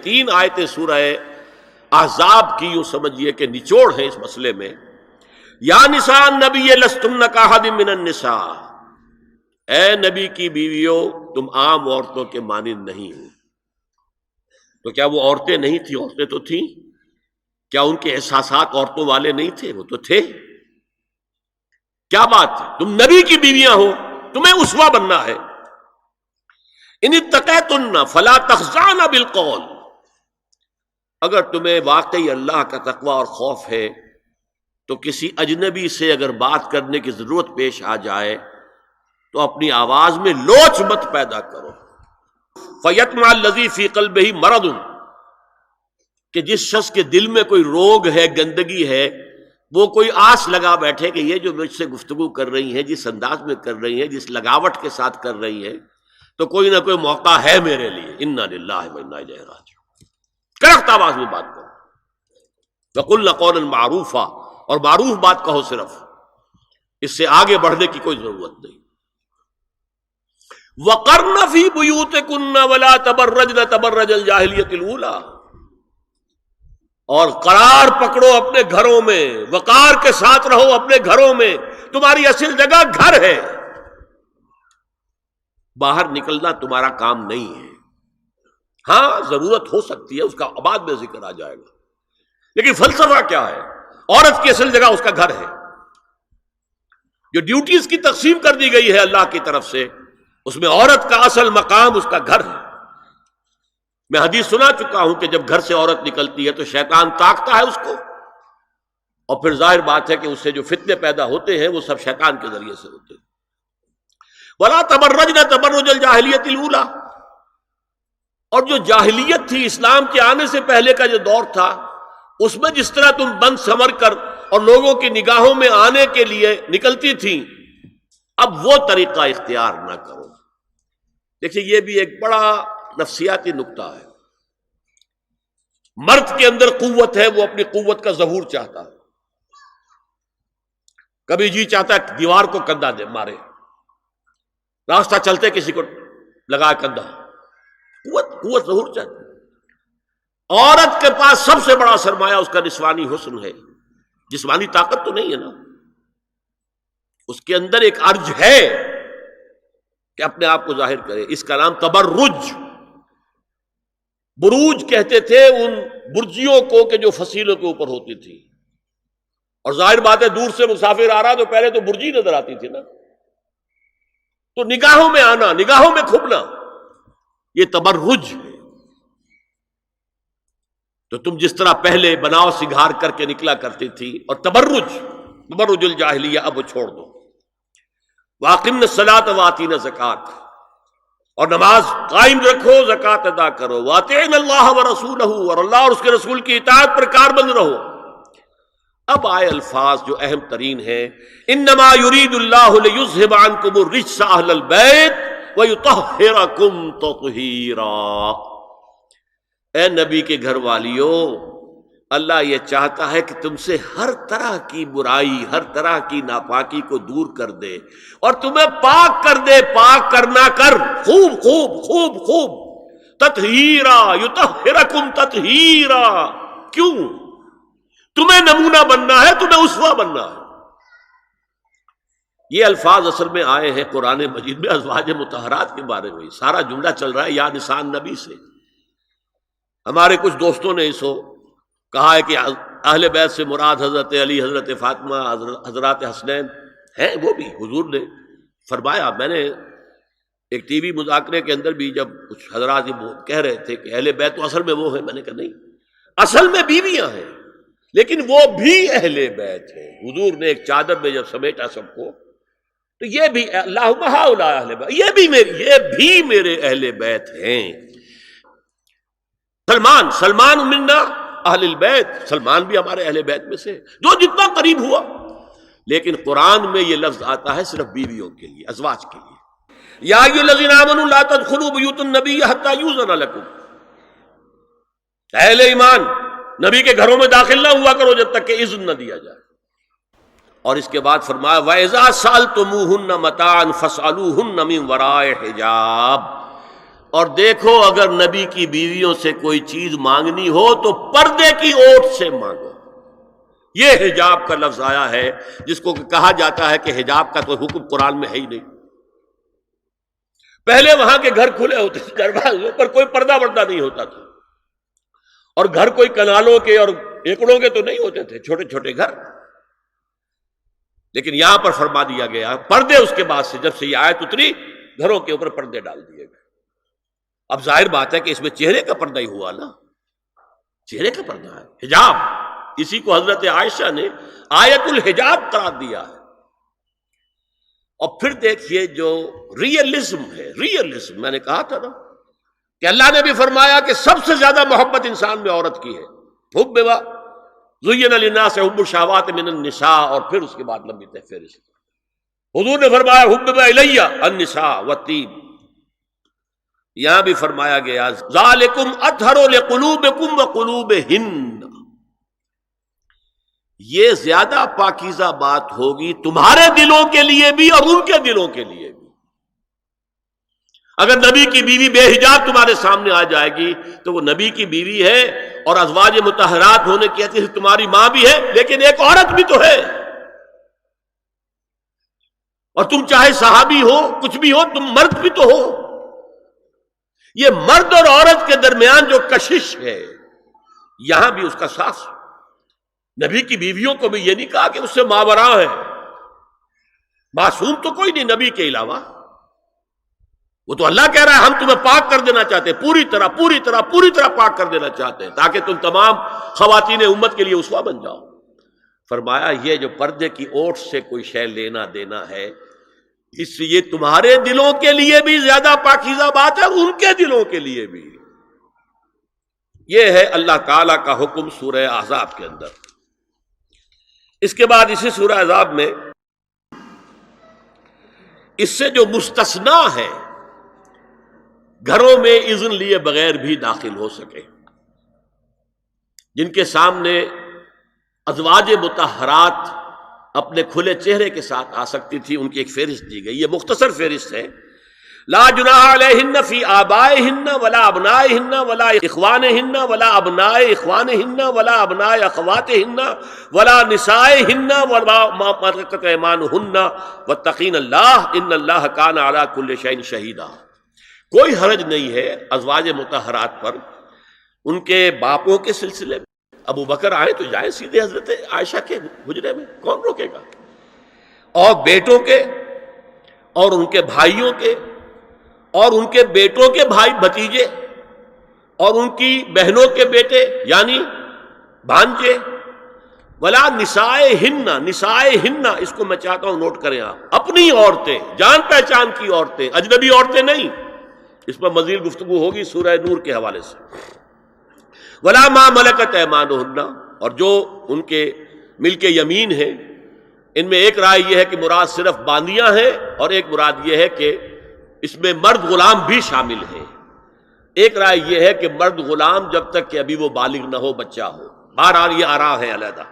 تین آیتیں سورہ احزاب کی یوں سمجھیے کہ نچوڑ ہے اس مسئلے میں. یا نساء النبی لستن کاحد من النساء، اے نبی کی بیویوں تم عام عورتوں کے مانند نہیں ہو. تو کیا وہ عورتیں نہیں تھیں؟ عورتیں تو تھیں. کیا ان کے احساسات عورتوں والے نہیں تھے؟ وہ تو تھے. کیا بات ہے، تم نبی کی بیویاں ہو، تمہیں اسوہ بننا ہے. ان اتقیتن فلا تخضعن بالقول، اگر تمہیں واقعی اللہ کا تقوی اور خوف ہے تو کسی اجنبی سے اگر بات کرنے کی ضرورت پیش آ جائے تو اپنی آواز میں لوچ مت پیدا کرو. فَيَطْمَعَ الَّذِي فِي قَلْبِهِ مَرَضٌ، کہ جس شخص کے دل میں کوئی روگ ہے، گندگی ہے، وہ کوئی آس لگا بیٹھے کہ یہ جو مجھ سے گفتگو کر رہی ہیں، جس انداز میں کر رہی ہیں، جس لگاوٹ کے ساتھ کر رہی ہیں، تو کوئی نہ کوئی موقع ہے میرے لیے. اِنَّا لِلَّهِ وَإِنَّا إِلَيْهِ رَاجِعُونَ. کڑک آواز میں بات کرو. وَقُلْنَ قَوْلًا مَعْرُوفًا، اور معروف بات کہو. صرف اس سے آگے بڑھنے کی کوئی ضرورت نہیں. وَقَرْنَ فِي بُيُوتِكُنَّ وَلَا تَبَرَّجْنَ تَبَرَّجَ الْجَاهِلِيَّةِ الْأُولَىٰ، اور قرار پکڑو اپنے گھروں میں، وقار کے ساتھ رہو اپنے گھروں میں. تمہاری اصل جگہ گھر ہے، باہر نکلنا تمہارا کام نہیں ہے. ہاں ضرورت ہو سکتی ہے، اس کا بعد میں ذکر آ جائے گا، لیکن فلسفہ کیا ہے؟ عورت کی اصل جگہ اس کا گھر ہے. جو ڈیوٹیز کی تقسیم کر دی گئی ہے اللہ کی طرف سے، اس میں عورت کا اصل مقام اس کا گھر ہے. میں حدیث سنا چکا ہوں کہ جب گھر سے عورت نکلتی ہے تو شیطان تاکتا ہے اس کو، اور پھر ظاہر بات ہے کہ اس سے جو فتنے پیدا ہوتے ہیں وہ سب شیطان کے ذریعے سے ہوتے ہیں. وَلَا تَبَرَّجْنَ تَبَرُّجَ الْجَاهِلِيَّةِ الْأُولَىٰ، اور جو جاہلیت تھی، اسلام کے آنے سے پہلے کا جو دور تھا، اس میں جس طرح تم بند سمر کر اور لوگوں کی نگاہوں میں آنے کے لیے نکلتی تھیں، اب وہ طریقہ اختیار نہ کرو. دیکھیے یہ بھی ایک بڑا نفسیاتی نکتہ ہے. مرد کے اندر قوت ہے، وہ اپنی قوت کا ظہور چاہتا ہے. کبھی جی چاہتا ہے دیوار کو کندھا دے مارے، راستہ چلتے کسی کو لگا کندھا. قوت ظہور چاہتی ہے. عورت کے پاس سب سے بڑا سرمایہ اس کا نسوانی حسن ہے. جسمانی طاقت تو نہیں ہے نا، اس کے اندر ایک ارج ہے کہ اپنے آپ کو ظاہر کرے. اس کا نام تبرج. بروج کہتے تھے ان برجیوں کو کہ جو فصیلوں کے اوپر ہوتی تھی. اور ظاہر بات ہے دور سے مسافر آ رہا تو پہلے تو برجی نظر آتی تھی نا، تو نگاہوں میں آنا، نگاہوں میں کھپنا، یہ تبرج ہے. تو تم جس طرح پہلے بناؤ سنگھار کر کے نکلا کرتی تھی، اور تبرج الجاہلیہ اب وہ چھوڑ دو. وَأَقِمْنَ الصَّلَاةَ وَآتِينَ الزَّكَاةَ، اور نماز قائم رکھو، زکوٰۃ ادا کرو. وَأَطِعْنَ اللَّهَ وَرَسُولَهُ، اور اللہ اور اس کے رسول کی اطاعت پر کاربند رہو. اب آئے الفاظ جو اہم ترین ہیں. انما یرید اللہ لیذھب عنکم الرجس اہل البیت ویطہرکم تطہیرا. اے نبی کے گھر والیو، اللہ یہ چاہتا ہے کہ تم سے ہر طرح کی برائی، ہر طرح کی ناپاکی کو دور کر دے اور تمہیں پاک کر دے. پاک کرنا کر، خوب خوب خوب خوب. تطہیرا، یطہرکم تطہیرا. کیوں؟ تمہیں نمونہ بننا ہے، تمہیں اسوہ بننا ہے. یہ الفاظ اصل میں آئے ہیں قرآن مجید میں ازواج مطہرات کے بارے میں. سارا جملہ چل رہا ہے یا نساء نبی سے. ہمارے کچھ دوستوں نے اسو کہا ہے کہ اہل بیت سے مراد حضرت علی، حضرت فاطمہ، حضرات حسنین ہیں. وہ بھی حضور نے فرمایا. میں نے ایک ٹی وی مذاکرے کے اندر بھی جب کچھ حضرات یہ کہہ رہے تھے کہ اہل بیت تو اصل میں وہ ہیں، میں نے کہا نہیں، اصل میں بیویاں ہیں لیکن وہ بھی اہل بیت ہیں. حضور نے ایک چادر میں جب سمیٹا سب کو، تو یہ بھی اللہم ہؤلاء اہل بیت، یہ بھی میرے اہل بیت ہیں. سلمان منا اہل البیت، سلمان بھی ہمارے اہل بیت میں سے، جو جتنا قریب ہوا. لیکن قرآن میں یہ لفظ آتا ہے صرف بیویوں کے لیے، ازواج کے لیے. یا ایھا الذین آمنوا لا تدخلوا بیوت النبی حتی یؤذن لکم. اہل ایمان، نبی کے گھروں میں داخل نہ ہوا کرو جب تک کہ اذن نہ دیا جائے. اور اس کے بعد فرمایا وَإِذَا سَأَلْتُمُوهُنَّ مَتَاعًا فَاسْأَلُوهُنَّ مِنْ وَرَاءِ حِجَابٍ. اور دیکھو اگر نبی کی بیویوں سے کوئی چیز مانگنی ہو تو پردے کی اوٹ سے مانگو. یہ حجاب کا لفظ آیا ہے جس کو کہا جاتا ہے کہ حجاب کا تو حکم قرآن میں ہے ہی نہیں. پہلے وہاں کے گھر کھلے ہوتے تھے، دروازوں پر کوئی پردہ وردہ نہیں ہوتا تھا، اور گھر کوئی کنالوں کے اور ایکڑوں کے تو نہیں ہوتے تھے، چھوٹے چھوٹے گھر. لیکن یہاں پر فرما دیا گیا پردے اس کے بعد سے، جب سے یہ آیت اتری گھروں کے اوپر پردے ڈال دیے گئے. اب ظاہر بات ہے کہ اس میں چہرے کا پردہ ہی ہوا نا، چہرے کا پردہ ہے حجاب. اسی کو حضرت عائشہ نے آیت الحجاب قرار دیا ہے. اور پھر دیکھیے جو ریئلزم ہے، ریئلزم میں نے کہا تھا نا کہ اللہ نے بھی فرمایا کہ سب سے زیادہ محبت انسان میں عورت کی ہے. حب زین للناس حب الشہوات من النساء، اور پھر اس کے بعد لمبی فہرست. حضور نے فرمایا حبب الیہ النساء والطیب. یہاں بھی فرمایا گیا ذالکم اطہر لقلوبکم وقلوبہن، یہ زیادہ پاکیزہ بات ہوگی تمہارے دلوں کے لیے بھی اور ان کے دلوں کے لیے بھی. اگر نبی کی بیوی بے حجاب تمہارے سامنے آ جائے گی تو وہ نبی کی بیوی ہے اور ازواج مطہرات ہونے کی حیثیت سے تمہاری ماں بھی ہے، لیکن ایک عورت بھی تو ہے. اور تم چاہے صحابی ہو کچھ بھی ہو، تم مرد بھی تو ہو. یہ مرد اور عورت کے درمیان جو کشش ہے یہاں بھی اس کا ساس. نبی کی بیویوں کو بھی یہ نہیں کہا کہ اس سے ماوراء ہے، معصوم تو کوئی نہیں نبی کے علاوہ. وہ تو اللہ کہہ رہا ہے ہم تمہیں پاک کر دینا چاہتے ہیں، پوری طرح پاک کر دینا چاہتے ہیں تاکہ تم تمام خواتین امت کے لیے اسوہ بن جاؤ. فرمایا یہ جو پردے کی اوٹ سے کوئی شے لینا دینا ہے، اس سے یہ تمہارے دلوں کے لیے بھی زیادہ پاکیزہ بات ہے اور ان کے دلوں کے لیے بھی. یہ ہے اللہ تعالی کا حکم سورہ احزاب کے اندر. اس کے بعد اسی سورہ احزاب میں اس سے جو مستثنا ہے گھروں میں اذن لیے بغیر بھی داخل ہو سکے، جن کے سامنے ازواج مطہرات اپنے کھلے چہرے کے ساتھ آ سکتی تھی، ان کی ایک فہرست دی گئی. یہ مختصر فہرست ہے. لا جناح علیہن فی آبائہن ولا ابنائہن ولا اخوانہن ولا ابناء اخوانہن ولا ابناء اخواتہن ولا نسائہن ولا ما ملکت ایمانہن واتقین اللہ ان اللہ کان علی کل شیء شہیدا. کوئی حرج نہیں ہے ازواج مطہرات پر ان کے باپوں کے سلسلے میں. ابو بکر آئے تو جائیں سیدھے حضرت عائشہ کے حجرے میں، کون روکے گا؟ اور بیٹوں کے اور ان کے بھائیوں کے اور ان کے بیٹوں کے بھائی بھتیجے اور ان کی بہنوں کے بیٹے یعنی بھانجے. ولا نسائہن، نسائہن اس کو میں چاہتا ہوں نوٹ کریں آپ، اپنی عورتیں، جان پہچان کی عورتیں، اجنبی عورتیں نہیں. اس پر مزید گفتگو ہوگی سورہ نور کے حوالے سے. ولا ما ملکت ایمانہن، اور جو ان کے ملک یمین ہیں. ان میں ایک رائے یہ ہے کہ مراد صرف باندیاں ہیں اور ایک مراد یہ ہے کہ اس میں مرد غلام بھی شامل ہیں. ایک رائے یہ ہے کہ مرد غلام جب تک کہ ابھی وہ بالغ نہ ہو، بچہ ہو. بہرحال یہ آراء ہے علیحدہ.